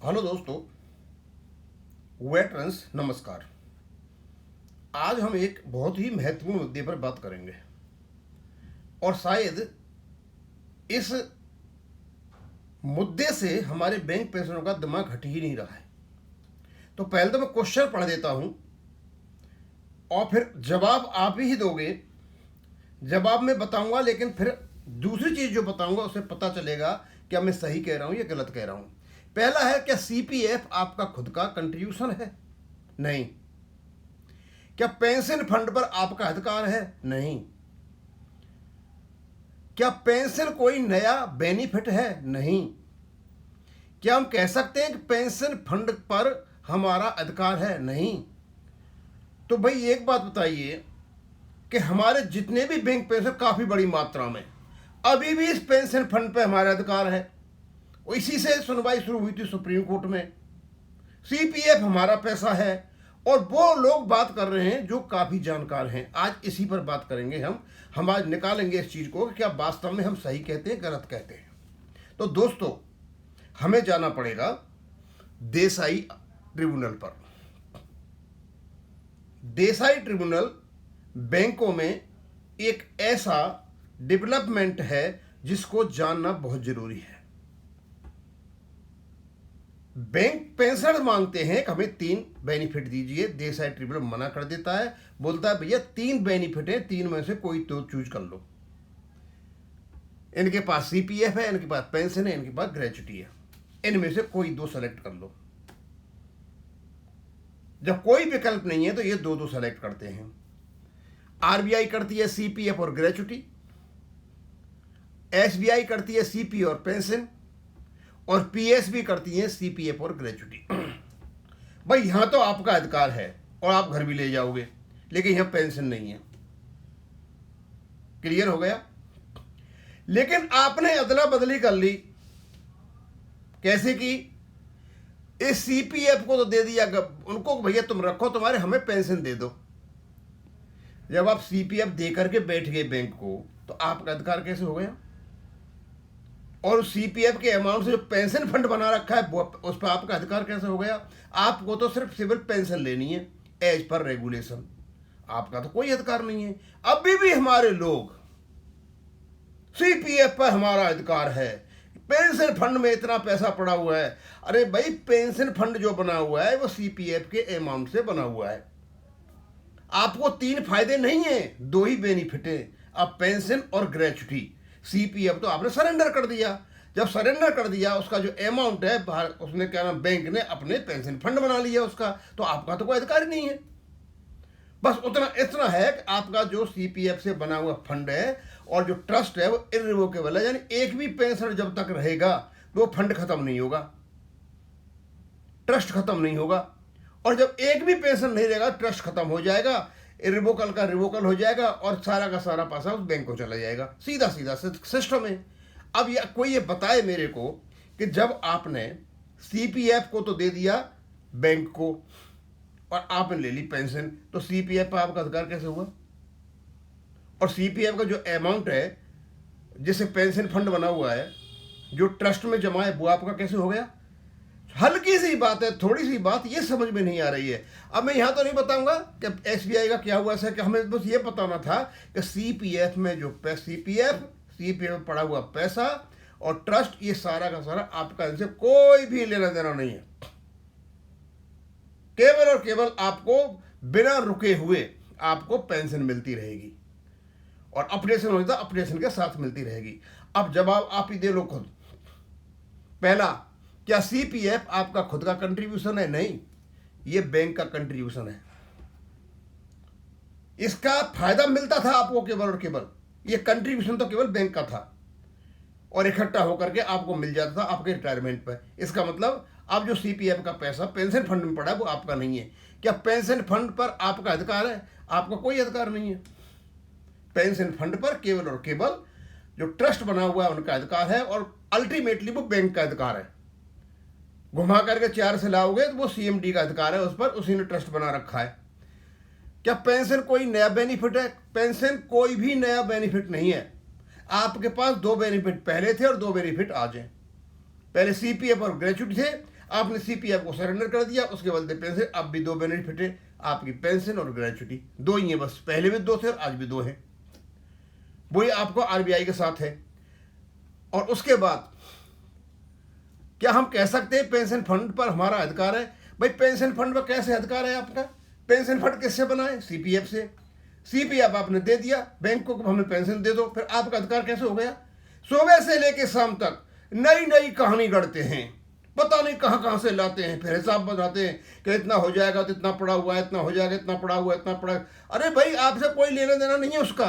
Hello दोस्तों, veterans नमस्कार। आज हम एक बहुत ही महत्वपूर्ण मुद्दे पर बात करेंगे और शायद इस मुद्दे से हमारे बैंक पेंशनरों का दिमाग हट ही नहीं रहा है। तो पहले तो मैं क्वेश्चन पढ़ देता हूं और फिर जवाब आप ही दोगे। जवाब मैं बताऊंगा, लेकिन फिर दूसरी चीज जो बताऊंगा उससे पता चलेगा क्या मैं सही कह रहा हूं या गलत कह रहा हूं। पहला है, क्या सीपीएफ आपका खुद का कंट्रीब्यूशन है? नहीं। क्या पेंशन फंड पर आपका अधिकार है? नहीं। क्या पेंशन कोई नया बेनिफिट है? नहीं। क्या हम कह सकते हैं कि पेंशन फंड पर हमारा अधिकार है? नहीं। तो भाई एक बात बताइए कि हमारे जितने भी बैंक पेंशन काफी बड़ी मात्रा में अभी भी इस पेंशन फंड पर हमारा अधिकार है। इसी से सुनवाई शुरू हुई थी सुप्रीम कोर्ट में। सीपीएफ हमारा पैसा है और वो लोग बात कर रहे हैं जो काफी जानकार हैं। आज इसी पर बात करेंगे। हम आज निकालेंगे इस चीज को कि क्या वास्तव में हम सही कहते हैं गलत कहते हैं। तो दोस्तों, हमें जाना पड़ेगा देसाई ट्रिब्यूनल पर। देसाई ट्रिब्यूनल बैंकों में एक ऐसा डेवलपमेंट है जिसको जानना बहुत जरूरी है। बैंक पेंशनर मांगते हैं कि हमें 3 बेनिफिट दीजिए। देसाई ट्रिब्यूनल मना कर देता है, बोलता है भैया 3 बेनिफिट है, 3 में से कोई तो चूज कर लो। इनके पास सीपीएफ है, इनके पास पेंशन है, इनके पास ग्रेच्युटी है, इनमें से कोई 2 सेलेक्ट कर लो। जब कोई विकल्प नहीं है तो ये 2 सेलेक्ट करते हैं। आरबीआई करती है सीपीएफ और ग्रेच्युटी, एसबीआई करती है सीपी और पेंशन, और पीएसबी करती है सीपीएफ और ग्रेच्युटी। भाई यहां तो आपका अधिकार है और आप घर भी ले जाओगे, लेकिन यहां पेंशन नहीं है। क्लियर हो गया? लेकिन आपने अदला बदली कर ली। कैसे की? इस सीपीएफ को तो दे दिया उनको, भैया तुम रखो, तुम्हारे हमें पेंशन दे दो। जब आप सीपीएफ दे करके बैठ गए बैंक को, तो आपका अधिकार कैसे हो गया? और उस सीपीएफ के अमाउंट से जो पेंशन फंड बना रखा है उस पर आपका अधिकार कैसे हो गया? आपको तो सिर्फ सिविल पेंशन लेनी है एज पर रेगुलेशन, आपका तो कोई अधिकार नहीं है। अभी भी हमारे लोग सीपीएफ पर हमारा अधिकार है, पेंशन फंड में इतना पैसा पड़ा हुआ है। अरे भाई, पेंशन फंड जो बना हुआ है वो सीपीएफ के अमाउंट से बना हुआ है। आपको 3 फायदे नहीं है, 2 ही बेनिफिट है, अब पेंशन और ग्रेच्युटी। सीपीएफ तो आपने सरेंडर कर दिया। जब सरेंडर कर दिया, उसका जो अमाउंट है उसने क्या नाम, बैंक ने अपने पेंशन फंड बना लिया उसका, तो आपका तो कोई अधिकार ही नहीं है। बस इतना है कि आपका जो सीपीएफ से बना हुआ फंड है और जो ट्रस्ट है वो इररिवोकेबल है, यानी एक भी पेंशन जब तक रहेगा वो फंड खत्म नहीं होगा, ट्रस्ट खत्म नहीं होगा। और जब एक भी पेंशन नहीं रहेगा, ट्रस्ट खत्म हो जाएगा, इरिवोकल का रिवोकल हो जाएगा और सारा का सारा पैसा उस बैंक को चला जाएगा। सीधा सीधा सिस्टम है। अब कोई ये बताए मेरे को कि जब आपने सीपीएफ को तो दे दिया बैंक को और आपने ले ली पेंशन, तो सीपीएफ पर आपका अधिकार कैसे हुआ? और सीपीएफ का जो अमाउंट है जिसे पेंशन फंड बना हुआ है, जो ट्रस्ट में जमा है, वो आपका कैसे हो गया? हल्की सी बात है, थोड़ी सी बात, ये समझ में नहीं आ रही है। अब मैं यहां तो नहीं बताऊंगा कि एसबीआई का क्या हुआ है, कि हमें बस ये बताना था कि सीपीएफ में जो सीपीएफ पड़ा हुआ पैसा और ट्रस्ट, ये सारा का सारा आपका, इनसे कोई भी लेना देना नहीं है। केवल और केवल आपको बिना रुके हुए आपको पेंशन मिलती रहेगी और ऑपरेशन होता है ऑपरेशन के साथ मिलती रहेगी। अब जवाब आप ही दे लो खुद। पहला, क्या सीपीएफ आपका खुद का कंट्रीब्यूशन है? नहीं, ये बैंक का कंट्रीब्यूशन है। इसका फायदा मिलता था आपको केवल और केवल, ये कंट्रीब्यूशन तो केवल बैंक का था और इकट्ठा होकर के आपको मिल जाता था आपके रिटायरमेंट पर। इसका मतलब अब जो सीपीएफ का पैसा पेंशन फंड में पड़ा है वो आपका नहीं है। क्या पेंशन फंड पर आपका अधिकार है? आपका कोई अधिकार नहीं है। पेंशन फंड पर केवल और केवल जो ट्रस्ट बना हुआ है उनका अधिकार है और अल्टीमेटली वो बैंक का अधिकार है। घुमा करके 4 से लाओगे तो वो सीएमडी का अधिकार है उस पर, उसी ने ट्रस्ट बना रखा है। क्या पेंशन कोई नया बेनिफिट है? पेंशन कोई भी नया बेनिफिट नहीं है। आपके पास 2 बेनिफिट पहले थे और 2 बेनिफिट आज हैं। पहले सीपीएफ और ग्रेच्युटी थे, आपने सीपीएफ को सरेंडर कर दिया, उसके बदले पेंशन। अब भी दो बेनिफिट है, आपकी पेंशन और ग्रेचुटी, दो ही है बस। पहले भी दो थे और आज भी दो है, वही आपको आरबीआई के साथ है। और उसके बाद क्या हम कह सकते हैं पेंशन फंड पर हमारा अधिकार है? भाई पेंशन फंड पर कैसे अधिकार है आपका? पेंशन फंड किससे बना है? सीपीएफ से। सीपीएफ आपने दे दिया बैंक को, हमें पेंशन दे दो, फिर आपका अधिकार कैसे हो गया? सुबह से लेके शाम तक नई नई कहानी गढ़ते हैं, पता नहीं कहाँ कहाँ से लाते हैं, फिर हिसाब बनाते हैं कि इतना हो जाएगा तो इतना पड़ा हुआ है, इतना हो जाएगा, इतना पड़ा हुआ है, इतना पड़ा। अरे भाई आपसे कोई लेना देना नहीं है उसका,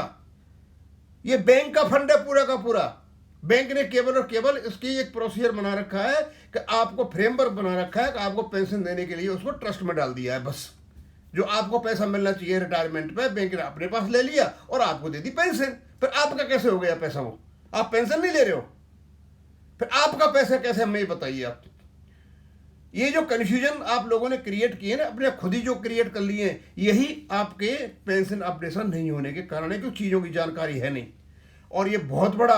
ये बैंक का फंड है पूरा का पूरा। बैंक ने केवल और केवल इसकी एक प्रोसीजर बना रखा है कि आपको फ्रेमवर्क बना रखा है कि आपको पेंशन देने के लिए उसको ट्रस्ट में डाल दिया है बस। जो आपको पैसा मिलना चाहिए रिटायरमेंट पे, बैंक ने अपने पास ले लिया और आपको दे दी पेंशन। फिर आपका कैसे हो गया पैसा? वो आप पेंशन नहीं ले रहे हो, फिर आपका पैसा कैसे? हमें ये बताइए आप। ये जो कन्फ्यूजन आप लोगों ने क्रिएट किए ना, अपने खुद ही जो क्रिएट कर लिए हैं, यही आपके पेंशन अपडेशन नहीं होने के कारण है, क्योंकि चीज़ों की जानकारी है नहीं। और ये बहुत बड़ा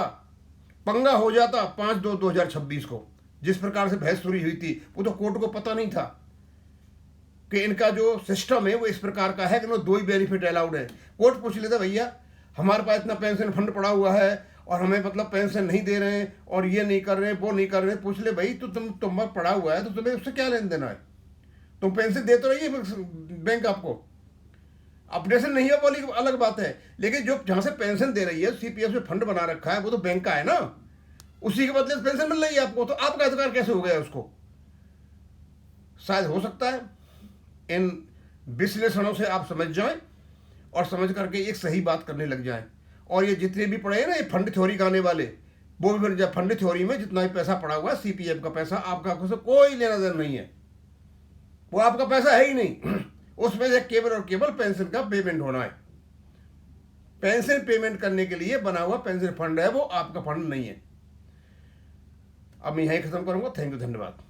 पंगा हो जाता 5/2/2026 को, जिस प्रकार से बहस शुरू हुई थी, वो तो कोर्ट को पता नहीं था कि इनका जो सिस्टम है वो इस प्रकार का है कि दो ही बेनिफिट अलाउड है। कोर्ट पूछ लेता भैया हमारे पास इतना पेंशन फंड पड़ा हुआ है और हमें मतलब पेंशन नहीं दे रहे हैं और ये नहीं कर रहे हैं, वो नहीं कर रहे हैं। पूछ ले भाई तो तुम पड़ा हुआ है तो तुम्हें उससे क्या लेन देना है? तुम पेंशन देते रहिए, बैंक आपको अपडेशन नहीं है बोली अलग बात है, लेकिन जो जहां से पेंशन दे रही है, सीपीएफ से फंड बना रखा है, वो तो बैंक का है ना, उसी के बदले पेंशन मिल रही है आपको, तो आपका अधिकार कैसे हो गया उसको? शायद हो सकता है इन विश्लेषणों से आप समझ जाएं और समझ करके एक सही बात करने लग जाएं। और ये जितने भी पड़े हैं ना ये फंड थ्योरी गाने वाले, वो भी जब फंड थ्योरी में जितना भी पैसा पड़ा हुआ है सीपीएफ का पैसा, आपका उससे कोई लेना देना नहीं है, वो आपका पैसा है ही नहीं। उसमें से केवल और केवल पेंशन का पेमेंट होना है। पेंशन पेमेंट करने के लिए बना हुआ पेंशन फंड है, वो आपका फंड नहीं है। अब मैं यहीं खत्म करूंगा। थैंक यू, धन्यवाद।